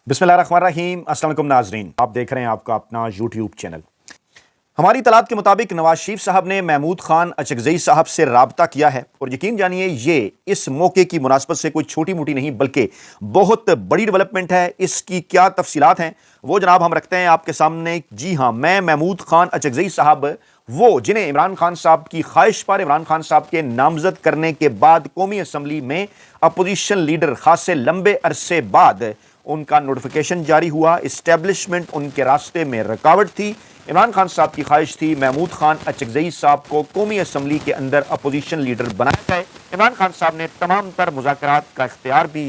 बिस्मिल्लाहिर्रहमानिर्रहीम। अस्सलाम वालेकुम नाज़रीन, आप देख रहे हैं आपका अपना यूट्यूब चैनल। हमारी तलात के मुताबिक नवाज शरीफ साहब ने महमूद खान अचकज़ई साहब से राब्ता किया है और यकीन जानिए ये इस मौके की मुनासबत से कोई छोटी मोटी नहीं बल्कि बहुत बड़ी डेवलपमेंट है। इसकी क्या तफसीलात हैं वो जनाब हम रखते हैं आपके सामने। जी हाँ, मैं महमूद खान अचकज़ई साहब वो जिन्हें इमरान खान साहब की ख्वाहिश पर इमरान खान साहब के नामजद करने के बाद कौमी असम्बली में अपोजिशन लीडर खासे लंबे अरसे बाद उनका नोटिफिकेशन जारी हुआ। इस्टेब्लिशमेंट उनके रास्ते में रुकावट थी। इमरान खान साहब की ख्वाहिश थी महमूद खान अचकज़ई साहब को कौमी असम्बली के अंदर अपोजिशन लीडर बनाया जाए। इमरान खान साहब ने तमाम तर मुज़ाकरात का इख्तियार भी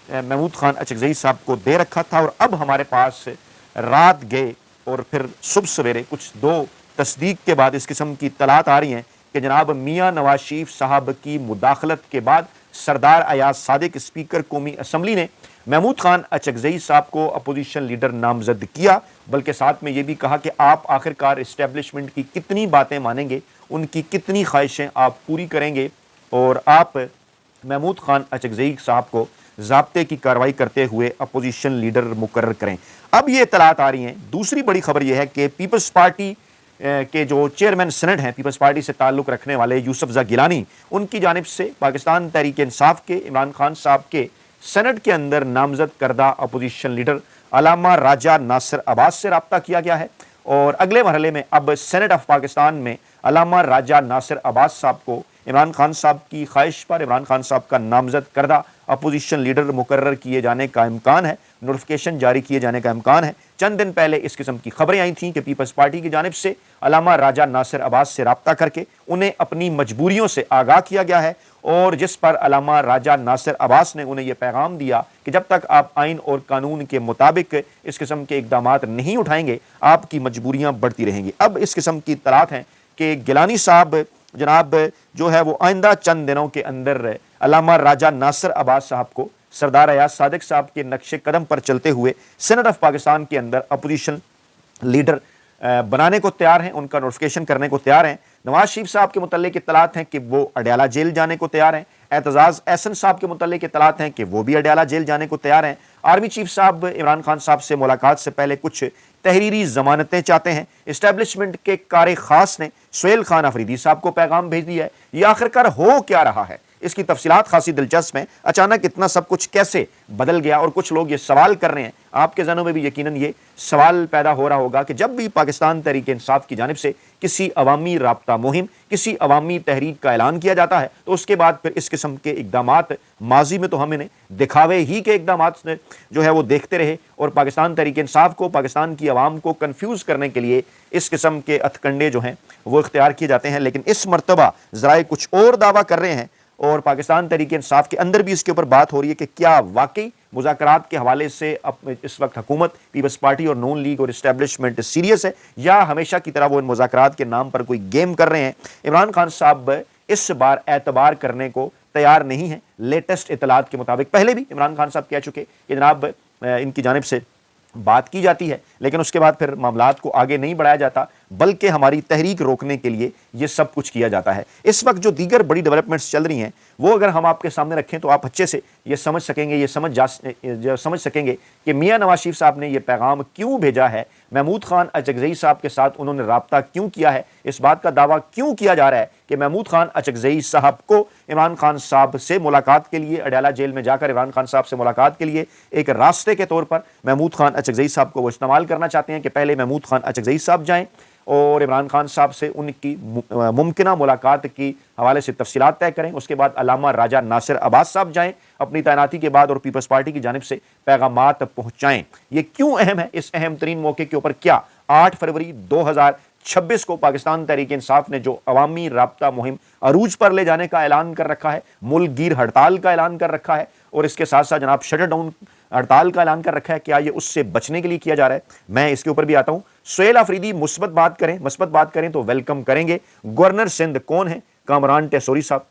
महमूद खान अचकज़ई साहब को दे रखा था और अब हमारे पास रात गए और फिर सुबह सवेरे कुछ दो तस्दीक के बाद इस किस्म की तलात आ रही हैं कि जनाब मियाँ नवाज शरीफ साहब की मुदाखलत के बाद सरदार अयाज सादिक स्पीकर कौमी असम्बली ने महमूद खान अचकज़ई साहब को अपोजिशन लीडर नामजद किया, बल्कि साथ में यह भी कहा कि आप आखिरकार इस्टेब्लिशमेंट की कितनी बातें मानेंगे, उनकी कितनी ख्वाहिशें आप पूरी करेंगे और आप महमूद खान अचकज़ई साहब को ज़ाब्ते की कार्रवाई करते हुए अपोजिशन लीडर मुकर्रर करें। अब ये इतलात आ रही हैं। दूसरी बड़ी खबर यह है कि पीपल्स पार्टी के जो चेयरमैन सेनेट हैं, पीपल्स पार्टी से ताल्लुक़ रखने वाले यूसुफ गिलानी, उनकी जानिब से पाकिस्तान तहरीक इंसाफ के इमरान खान साहब के सेनेट के अंदर नामजद करदा अपोजिशन लीडर अलामा राजा नासिर अब्बास से रब्ता किया गया है और अगले मरहले में अब सेनेट ऑफ पाकिस्तान में अलामा राजा नासिर अब्बास साहब को इमरान खान साहब की ख्वाहिश पर इमरान खान साहब का नामजद करदा अपोजिशन लीडर मुकर्रर किए जाने का इम्कान है, नोटिफिकेशन जारी किए जाने का इम्कान है। चंद दिन पहले इस किस्म की खबरें आई थीं कि पीपल्स पार्टी की जानिब से अलामा राजा नासिर अब्बास से रब्ता करके उन्हें अपनी मजबूरियों से आगाह किया गया है और जिस पर अलामा राजा नासिर अब्बास ने उन्हें यह पैगाम दिया कि जब तक आप आइन और कानून के मुताबिक इस किस्म के इकदामात नहीं उठाएंगे आपकी मजबूरियां बढ़ती रहेंगी। अब इस किस्म की इत्तलात हैं कि गिलानी साहब जनाब जो है वो आइंदा चंद दिनों के अंदर अलामा राजा नासिर अब्बास साहब को सरदार अयाज सादिक साहब के नक्शे कदम पर चलते हुए सेनेट ऑफ पाकिस्तान के अंदर अपोजिशन लीडर बनाने को तैयार हैं, उनका नोटिफिकेशन करने को तैयार हैं। नवाज शरीफ साहब के मुतल्लिक इत्तलात हैं कि वो अडयाला जेल जाने को तैयार हैं। एतजाज़ एहसन साहब के मुतल्लिक इत्तलात हैं कि वो भी अडयाला जेल जाने को तैयार हैं। आर्मी चीफ साहब इमरान खान साहब से मुलाकात से पहले कुछ तहरीरी जमानतें चाहते हैं। इस्टेब्लिशमेंट के कार खास ने सुहेल खान अफरीदी साहब को पैगाम भेज दिया है। यह आखिरकार हो क्या रहा है, इसकी तफसीलात खासी दिलचस्प हैं। अचानक इतना सब कुछ कैसे बदल गया और कुछ लोग ये सवाल कर रहे हैं, आपके जहनों में भी यकीनन ये सवाल पैदा हो रहा होगा कि जब भी पाकिस्तान तहरीक इंसाफ की जानिब से किसी अवामी राब्ता मुहिम, किसी अवामी तहरीक का ऐलान किया जाता है तो उसके बाद फिर इस किस्म के इकदामात माजी में तो हम इन्हें दिखावे ही के इकदामात जो है वो देखते रहे और पाकिस्तान तहरीक इंसाफ को, पाकिस्तान की आवाम को कन्फ्यूज़ करने के लिए इस किस्म के हथकंडे जो हैं वो इख्तियार किए जाते हैं। लेकिन इस मरतबा ज़राए कुछ और दावा कर रहे हैं और पाकिस्तान तहरीक इंसाफ के अंदर भी इसके ऊपर बात हो रही है कि क्या वाकई मुज़ाकरात के हवाले से अब इस वक्त हुकूमत, पीपल्स पार्टी और नून लीग और इस्टेब्लिशमेंट सीरियस है या हमेशा की तरह वो इन मुज़ाकरात के नाम पर कोई गेम कर रहे हैं। इमरान खान साहब इस बार एतबार करने को तैयार नहीं है। लेटेस्ट इतलात के मुताबिक पहले भी इमरान खान साहब कह चुके कि जनाब इनकी जानिब से बात की जाती है लेकिन उसके बाद फिर मामलात को आगे नहीं बढ़ाया जाता बल्कि हमारी तहरीक रोकने के लिए ये सब कुछ किया जाता है। इस वक्त जो दीगर बड़ी डेवलपमेंट्स चल रही हैं वो अगर हम आपके सामने रखें तो आप अच्छे से ये समझ सकेंगे, ये समझ सकेंगे कि मियाँ नवाज शरीफ साहब ने यह पैगाम क्यों भेजा है, महमूद खान अचकज़ई साहब के साथ उन्होंने रब्ता क्यों किया है, इस बात का दावा क्यों किया जा रहा है कि महमूद खान अचकज़ई साहब को इमरान खान साहब से मुलाकात के लिए अडयाला जेल में जाकर इमरान खान साहब से मुलाकात के लिए एक रास्ते के तौर पर महमूद खान अचकज़ई साहब को वो इस्तेमाल करना चाहते हैं कि पहले महमूद खान अचकज़ई साहब जाएँ और इमरान खान साहब से उनकी मुमकिना मुलाकात की हवाले से तफसीलात तय करें। उसके बाद अलामा राजा नासिर अब्बास साहब जाएं अपनी तैनाती के बाद और पीपल्स पार्टी की जानिब से पैगामात पहुँचाएँ। ये क्यों अहम है? इस अहम तरीन मौके के ऊपर क्या 8 फरवरी 2026 को पाकिस्तान तहरीक इंसाफ ने जो अवामी राब्ता मुहिम अरूज पर ले जाने का ऐलान कर रखा है, मुल्क गिर हड़ताल का ऐलान कर रखा है और इसके साथ साथ जनाब शटर डाउन हड़ताल का ऐलान कर रखा है, क्या ये उससे बचने के लिए किया जा रहा है? मैं इसके ऊपर भी आता हूं। सुहेल अफरीदी मुस्बत बात करें तो वेलकम करेंगे। गवर्नर सिंध कौन है? कामरान टेसोरी साहब।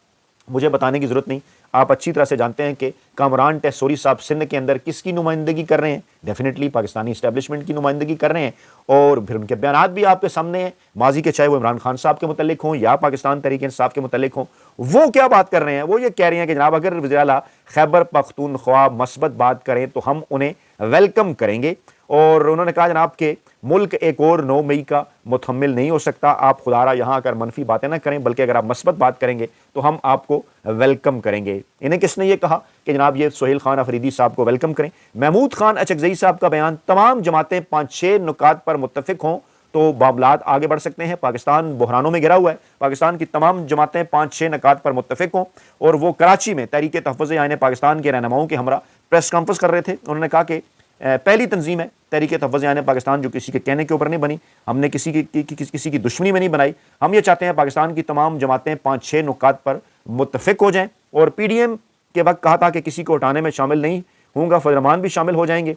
मुझे बताने की ज़रूरत नहीं, आप अच्छी तरह से जानते हैं कि कामरान टेसोरी साहब सिंध के अंदर किसकी नुमाइंदगी कर रहे हैं, डेफिनेटली पाकिस्तानी इस्टेब्लिशमेंट की नुमाइंदगी कर रहे हैं। और फिर उनके बयान भी आपके सामने हैं, माजी के, चाहे वो इमरान खान साहब के मुतल्लिक हों या पाकिस्तान तहरीक इंसाफ के मुतल्लिक हों। वो क्या बात कर रहे हैं, वो ये कह रहे हैं कि जनाब अगर वज़ीर आला खैबर पख्तूनख्वा मस्बत बात करें तो हम उन्हें वेलकम करेंगे। और उन्होंने कहा जनाब के मुल्क एक और 9 मई का मुतहम्मिल नहीं हो सकता, आप खुदारा यहाँ आकर मनफी बातें ना करें, बल्कि अगर आप मस्बत बात करेंगे तो हम आपको वेलकम करेंगे। इन्हें किसने ये कहा कि जनाब ये सोहेल खान अफरीदी साहब को वेलकम करें? महमूद खान अचकज़ई साहब का बयान, तमाम जमातें 5-6 नुकात पर मुत्तफिक हों तो मामलात आगे बढ़ सकते हैं। पाकिस्तान बहरानों में गिरा हुआ है, पाकिस्तान की तमाम जमातें 5-6 नुकात पर मुत्तफिक हों। और वो कराची में तहरीक तहफ़्फ़ुज़ आईन पाकिस्तान के रहनुमाओं के हमरा प्रेस कॉन्फ्रेंस कर रहे थे। उन्होंने कहा कि पहली तंजीम है तहरीक तहफ़्फ़ुज़ आईन पाकिस्तान जो किसी के कहने के ऊपर नहीं बनी, हमने किसी की दुश्मनी में नहीं बनाई। हम ये चाहते हैं पाकिस्तान की तमाम जमातें 5-6 नुकात पर मुत्तफिक हो जाएं। और PDM के वक्त कहा था कि किसी को हटाने में शामिल नहीं होंगे, फजलरहमान भी शामिल हो जाएंगे।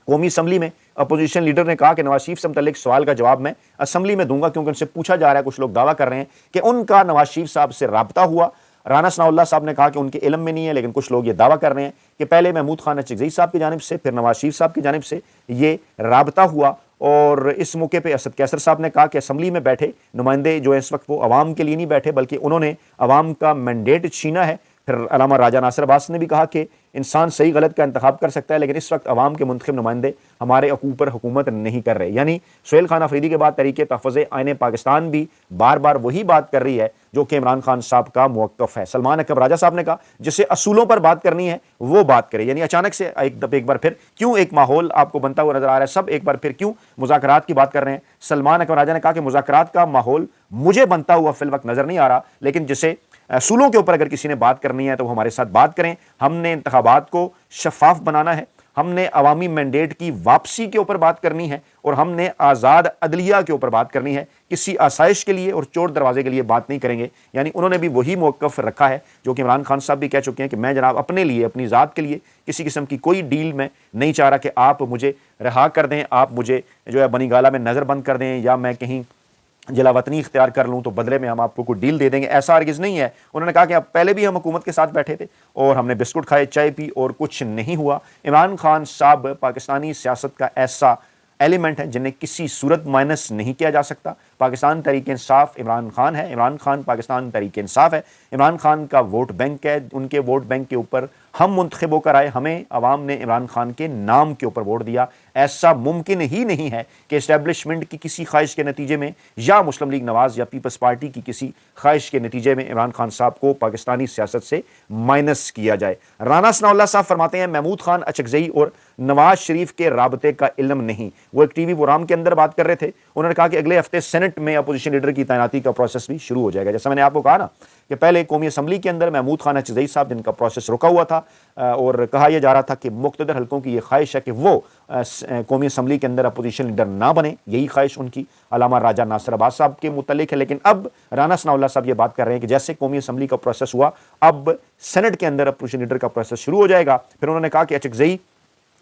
कौमी असम्बली में अपोजिशन लीडर ने कहा कि नवाज शरीफ से मुतल्लिक सवाल का जवाब मैं असम्बली में दूंगा, क्योंकि उनसे पूछा जा रहा है, कुछ लोग दावा कर रहे हैं कि उनका नवाज शरीफ साहब से राब्ता हुआ। राना सनाउल्लाह साहब ने कहा कि उनके इल्म में नहीं है, लेकिन कुछ लोग ये दावा कर रहे हैं कि पहले महमूद खान अचकज़ई साहब की जानिब से, फिर नवाज शरीफ साहब की जानिब से ये राब्ता हुआ। और इस मौके पर असद कैसर साहब ने कहा कि असम्बली में बैठे नुमाइंदे जो है इस वक्त वो अवाम के लिए नहीं बैठे, बल्कि उन्होंने अवाम का मैंडेट छीना है। फिर अल्लामा राजा नासिर अब्बास ने भी कहा कि इंसान सही गलत का इंतखाब कर सकता है, लेकिन इस वक्त अवाम के मुंतखब नुमाइंदे हमारे हकूक़ पर हुकूमत नहीं कर रहे। यानी सोहेल खान अफरीदी के बाद तहरीक तहफ़्फ़ुज़ आईन पाकिस्तान भी बार बार वही बात कर रही है जो कि इमरान खान साहब का मौक़िफ़ है। सलमान अकबर राजा साहब ने कहा जिसे असूलों पर बात करनी है वो बात करे। यानी अचानक से एक बार फिर क्यों एक माहौल आपको बनता हुआ नजर आ रहा है, सब एक बार फिर क्यों मुज़ाकरात की बात कर रहे हैं। सलमान अकबर राजा ने कहा कि मुज़ाकरात का माहौल मुझे बनता हुआ फिल वक्त नजर नहीं आ रहा, लेकिन जिसे असूलों के ऊपर अगर किसी ने बात करनी है तो वो हमारे साथ बात करें। हमने इंतखाबात को शफाफ बनाना है, हमने अवामी मैंडेट की वापसी के ऊपर बात करनी है, और हमने आज़ाद अदलिया के ऊपर बात करनी है। किसी आसाइश के लिए और चोर दरवाजे के लिए बात नहीं करेंगे। यानी उन्होंने भी वही मौक़िफ़ रखा है जो कि इमरान खान साहब भी कह चुके हैं कि मैं जनाब अपने लिए, अपनी ज़ात के लिए किसी किस्म की कोई डील में नहीं चाह रहा कि आप मुझे रिहा कर दें, आप मुझे जो है बनी गाला में नज़र बंद कर दें, या मैं कहीं जलावतनी इख्तियार कर लूँ तो बदले में हम आपको कोई डील दे देंगे, ऐसा हरगिज़ नहीं है। उन्होंने कहा कि अब पहले भी हम हुकूमत के साथ बैठे थे और हमने बिस्कुट खाए, चाय पी और कुछ नहीं हुआ। इमरान खान साहब पाकिस्तानी सियासत का ऐसा एलिमेंट है जिन्हें किसी सूरत माइनस नहीं किया जा सकता। पाकिस्तान तहरीक इंसाफ इमरान खान है, इमरान खान पाकिस्तान तहरीक इंसाफ है। इमरान खान का वोट बैंक है, उनके वोट बैंक के ऊपर हम मुंतखब होकर आए, हमें अवाम ने इमरान खान के नाम के ऊपर वोट दिया। ऐसा मुमकिन ही नहीं है कि इस्टेब्लिशमेंट की किसी ख्वाहिश के नतीजे में या मुस्लिम लीग नवाज़ या पीपल्स पार्टी की किसी ख्वाहिश के नतीजे में इमरान खान साहब को पाकिस्तानी सियासत से माइनस किया जाए। राना सनाउल्लाह साहब फरमाते हैं महमूद खान अचकज़ई और नवाज शरीफ के राबते का इल्म नहीं। वो एक टीवी प्रोग्राम के अंदर बात कर रहे थे। उन्होंने कहा कि अगले हफ्ते सेनेट में अपोजिशन लीडर की तैनाती का प्रोसेस भी शुरू हो जाएगा। जैसा मैंने आपको कहा ना कि पहले कौमी असम्बली के अंदर महमूद खान अचकज़ई साहब जिनका प्रोसेस रुका हुआ था, और कहा यह जा रहा था कि मुख्तदर हल्कों की यह ख्वाहिश है कि वो कौमी असम्बली के अंदर अपोजिशन लीडर ना बने, यही ख्वाहिश उनकी अल्लामा राजा नासिर अब्बास साहब के मुतल्लिक है। लेकिन अब राना सनाउल्लाह साहब ये बात कर रहे हैं कि जैसे कौमी असम्बली का प्रोसेस हुआ, अब सेनेट के अंदर अपोजिशन लीडर का प्रोसेस शुरू हो जाएगा। फिर उन्होंने कहा कि अचकज़ई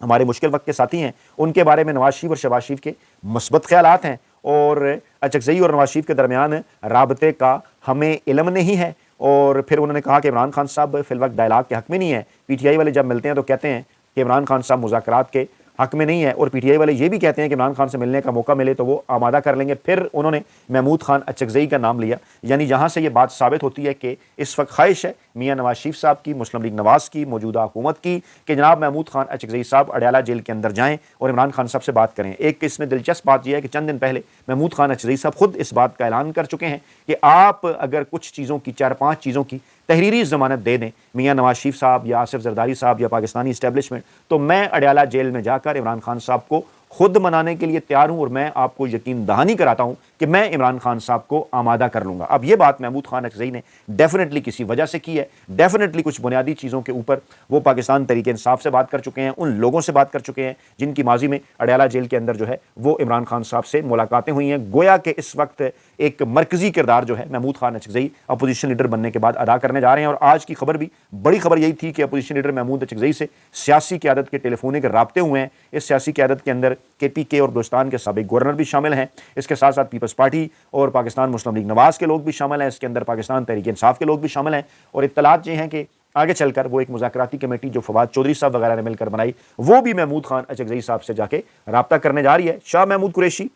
हमारे मुश्किल वक्त के साथी हैं, उनके बारे में नवाज शरीफ और शहबाज शरीफ के मुस्बत ख्यालात हैं, और अचकज़ई और नवाज शरीफ के दरमियान राबते का हमें इल्म नहीं है। और फिर उन्होंने कहा कि इमरान खान साहब फिल वक्त डायलाग के हक में नहीं है। PTI वाले जब मिलते हैं तो कहते हैं कि इमरान खान साहब मुज़ाकरात के हक में नहीं है, और PTI वाले ये भी कहते हैं कि इमरान खान से मिलने का मौका मिले तो वो आमादा कर लेंगे। फिर उन्होंने महमूद खान अचकज़ई का नाम लिया। यानी जहाँ से ये बात साबित होती है कि इस वक्त ख्वाहिश है मियाँ नवाज शरीफ साहब की, मुस्लिम लीग नवाज़ की, मौजूदा हुकूमत की, कि जनाब महमूद खान अचकज़ई साहब अडयाला जेल के अंदर जाएँ और इमरान खान साहब से बात करें। एक इसमें दिलचस्प बात यह है कि चंद दिन पहले महमूद खान अचकज़ई साहब खुद इस बात का ऐलान कर चुके हैं कि आप अगर कुछ चीज़ों की, 4-5 चीज़ों की तहरीरी ज़मानत दे दें मियाँ नवाज शरीफ साहब या आसिफ जरदारी साहब या पाकिस्तानी इस्टेब्लिशमेंट, तो मैं अडयाला जेल में जाकर इमरान खान साहब को खुद मनाने के लिए तैयार हूं, और मैं आपको यकीन दहानी कराता हूं कि मैं इमरान खान साहब को आमादा कर लूंगा। अब यह बात महमूद खान अचकज़ई ने डेफिनेटली किसी वजह से की है, डेफिनेटली कुछ बुनियादी चीज़ों के ऊपर वो पाकिस्तान तहरीक इंसाफ से बात कर चुके हैं, उन लोगों से बात कर चुके हैं जिनकी माजी में अडयाला जेल के अंदर जो है वो इमरान खान साहब से मुलाकातें हुई हैं। गोया कि इस वक्त एक मरकजी किरदार जो है महमूद खान अचकज़ई अपोजिशन लीडर बनने के बाद अदा करने जा रहे हैं। और आज की खबर भी, बड़ी खबर यही थी कि अपोजिशन लीडर महमूद अचकज़ई से सियासी क़यादत के टेलीफोनिक राब्ते हुए हैं। इस सियासी क़यादत के अंदर KPK और बलूचिस्तान के साबिक गवर्नर भी शामिल हैं। इसके साथ साथ पीपल्स पार्टी और पाकिस्तान मुस्लिम लीग नवाज के लोग भी शामिल हैं। इसके अंदर पाकिस्तान तहरीक इंसाफ के लोग भी शामिल हैं। और इत्तलात ये हैं कि आगे चलकर वो एक मुज़ाकराती कमेटी जो फवाद चौधरी साहब वगैरह ने मिलकर बनाई, वो भी महमूद खान अचकज़ई साहब से जाके रब्ता करने जा रही है। शाह महमूद कुरैशी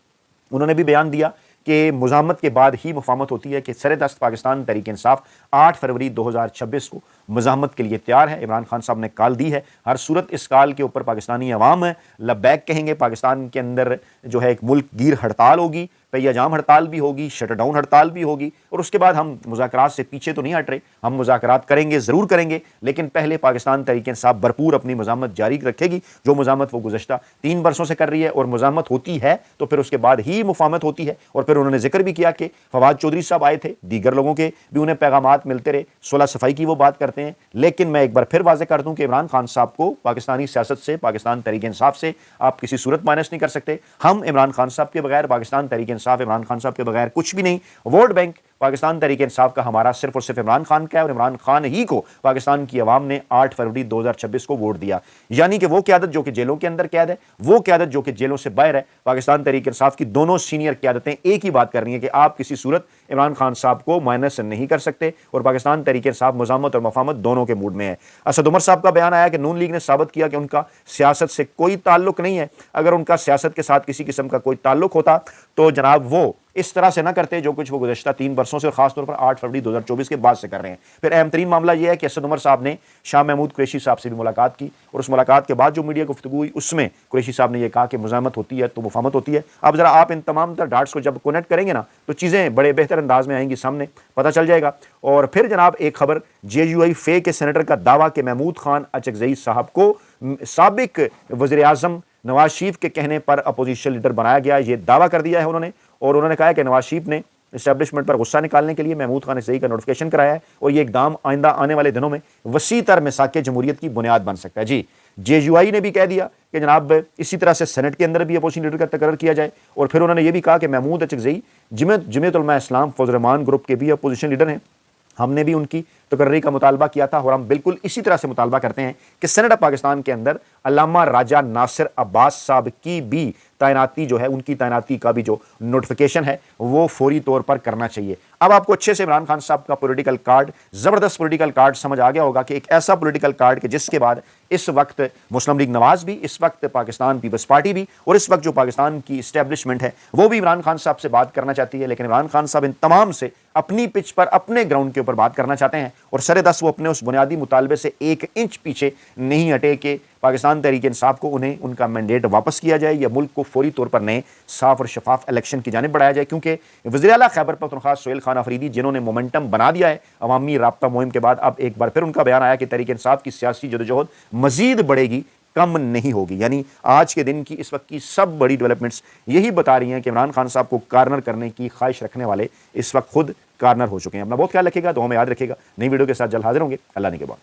उन्होंने भी बयान दिया कि मुज़ाहमत के बाद ही मुफाहमत होती है कि सरेदस्त पाकिस्तान तहरीक इंसाफ 8 फरवरी 2026 को मुज़ाहमत के लिए तैयार है। इमरान खान साहब ने कॉल दी है। हर सूरत इस कॉल के ऊपर पाकिस्तानी अवाम लब्बैक कहेंगे। पाकिस्तान के अंदर जो है एक मुल्क गिर हड़ताल होगी, पहिया जाम हड़ताल भी होगी, शटडाउन हड़ताल भी होगी। और उसके बाद हम मुज़ाकरात से पीछे तो नहीं हट रहे, हम मुज़ाकरात करेंगे, ज़रूर करेंगे, लेकिन पहले पाकिस्तान तहरीक इंसाफ भरपूर अपनी मुज़ाहमत जारी रखेगी, जो मुज़ाहमत वो गुज़श्ता 3 बरसों से कर रही है। और मुज़ाहमत होती है तो फिर उसके बाद ही मुफाहमत होती है। और फिर उन्होंने जिक्र भी किया कि फवाद चौधरी साहब आए थे, दीगर लोगों के भी उन्हें पैगामात मिलते रहे, सुलह सफाई की वो बात करते हैं। लेकिन मैं एक बार फिर वाज़ेह कर दूं कि इमरान खान साहब को पाकिस्तानी सियासत से, पाकिस्तान तहरीक इंसाफ से आप किसी सूरत माइनस नहीं कर सकते। हम इमरान खान साहब के बगैर, पाकिस्तान तहरीक इंसाफ इमरान खान साहब के बगैर कुछ भी नहीं। वोट बैंक पाकिस्तान तहरीक इंसाफ का हमारा सिर्फ और सिर्फ इमरान खान का है। और इमरान खान ही को पाकिस्तान की अवाम ने 8 फरवरी 2026 को वोट दिया। यानी कि वो क़यादत जो कि जेलों के अंदर कैद है, वो क़यादत जो कि जेलों से बाहर है, पाकिस्तान तहरीक इंसाफ की दोनों सीनियर क़यादतें एक ही बात कर रही हैं कि आप किसी सूरत इमरान खान साहब को माइनस नहीं कर सकते। और पाकिस्तान तहरीक इंसाफ मुज़ाहमत और मुफाहमत दोनों के मूड में है। असद उमर साहब का बयान आया कि नून लीग ने साबित किया कि उनका सियासत से कोई ताल्लुक नहीं है। अगर उनका सियासत के साथ किसी किस्म का कोई ताल्लुक होता तो जनाब वो इस तरह से ना करते जो कुछ वो गुज़श्ता 3 बरसों से और खासतौर पर 8 फरवरी 2024 के बाद से कर रहे हैं। फिर अहम तरीन मामला यह है कि असद उमर साहब ने शाह महमूद कुरैशी साहब से भी मुलाकात की। और उस मुलाकात के बाद जो मीडिया गुफ्तगू हुई उसमें कुरैशी साहब ने यह कहा कि मुज़ाहमत होती है तो मुफाहमत होती है। अब जरा आप इन तमाम डाट्स को जब कनेक्ट करेंगे ना तो चीज़ें बड़े बेहतर अंदाज में आएंगी, सामने पता चल जाएगा। और फिर जनाब एक खबर, JUI फे के सेनेटर का दावा कि महमूद खान अचकज़ई साहब को साबिक वज़ीर आज़म नवाज शरीफ के कहने पर अपोजिशन लीडर बनाया गया, ये दावा कर दिया है उन्होंने। और उन्होंने कहा है कि नवाज शरीफ ने इस्टेब्लिशमेंट पर गुस्सा निकालने के लिए महमूद खान अचकज़ई का नोटिफिकेशन कराया है। और ये इकदाम आइंदा आने वाले दिनों में वसी तर मिसाक जमहूरियत की बुनियाद बन सकता है। जी, JUI ने भी कह दिया कि जनाब इसी तरह से सेनेट के अंदर भी अपोजिशन लीडर का तकर्रर किया जाए। और फिर उन्होंने ये भी कहा कि महमूद अचकज़ई जमीयत उलमा इस्लाम फजल रहमान ग्रुप के भी अपोजिशन लीडर हैं। हमने भी उनकी तकर्री का मुतालबा किया था और हम बिल्कुल इसी तरह से मुतालबा करते हैं कि सेनेट ऑफ पाकिस्तान के अंदर अल्लामा राजा नासिर अब्बास साहब की भी तैनाती जो है, उनकी तैनाती का भी जो नोटिफिकेशन है वो फौरी तौर पर करना चाहिए। अब आपको अच्छे से इमरान खान साहब का पॉलिटिकल कार्ड, ज़बरदस्त पॉलिटिकल कार्ड समझ आ गया होगा कि एक ऐसा पॉलिटिकल कार्ड कि जिसके बाद इस वक्त मुस्लिम लीग नवाज भी, इस वक्त पाकिस्तान पीपल्स पार्टी भी और इस वक्त जो पाकिस्तान की इस्टेब्लिशमेंट है वो भी इमरान खान साहब से बात करना चाहती है। लेकिन इमरान खान साहब इन तमाम से अपनी पिच पर, अपने ग्राउंड के ऊपर बात करना चाहते हैं। और सरेदस वो अपने उस बुनियादी मुतालबे से 1 इंच पीछे नहीं हटे कि पाकिस्तान तहरीक इंसाफ को उन्हें उनका मैंडेट वापस किया जाए या मुल्क को फौरी तौर पर नए साफ और शफाफ इलेक्शन की जानिब बढ़ाया जाए। क्योंकि वज़ीर आला खैबर पख्तूनख्वा सोहेल खान अफरीदी, जिन्होंने मोमेंटम बना दिया है अवामी राब्ता मुहिम के बाद, अब एक बार फिर उनका बयान आया कि तहरीक इंसाफ की सियासी जदोजहद मजीद बढ़ेगी, कम नहीं होगी। यानी आज के दिन की, इस वक्त की सब बड़ी डेवलपमेंट्स यही बता रही हैं कि इमरान खान साहब को कार्नर करने की ख्वाहिश रखने वाले इस वक्त खुद कार्नर हो चुके हैं। अपना बहुत ख्याल रखिएगा, दुआ में याद रखिएगा। नई वीडियो के साथ जल्द हाजिर होंगे। अल्लाह ने के बाद।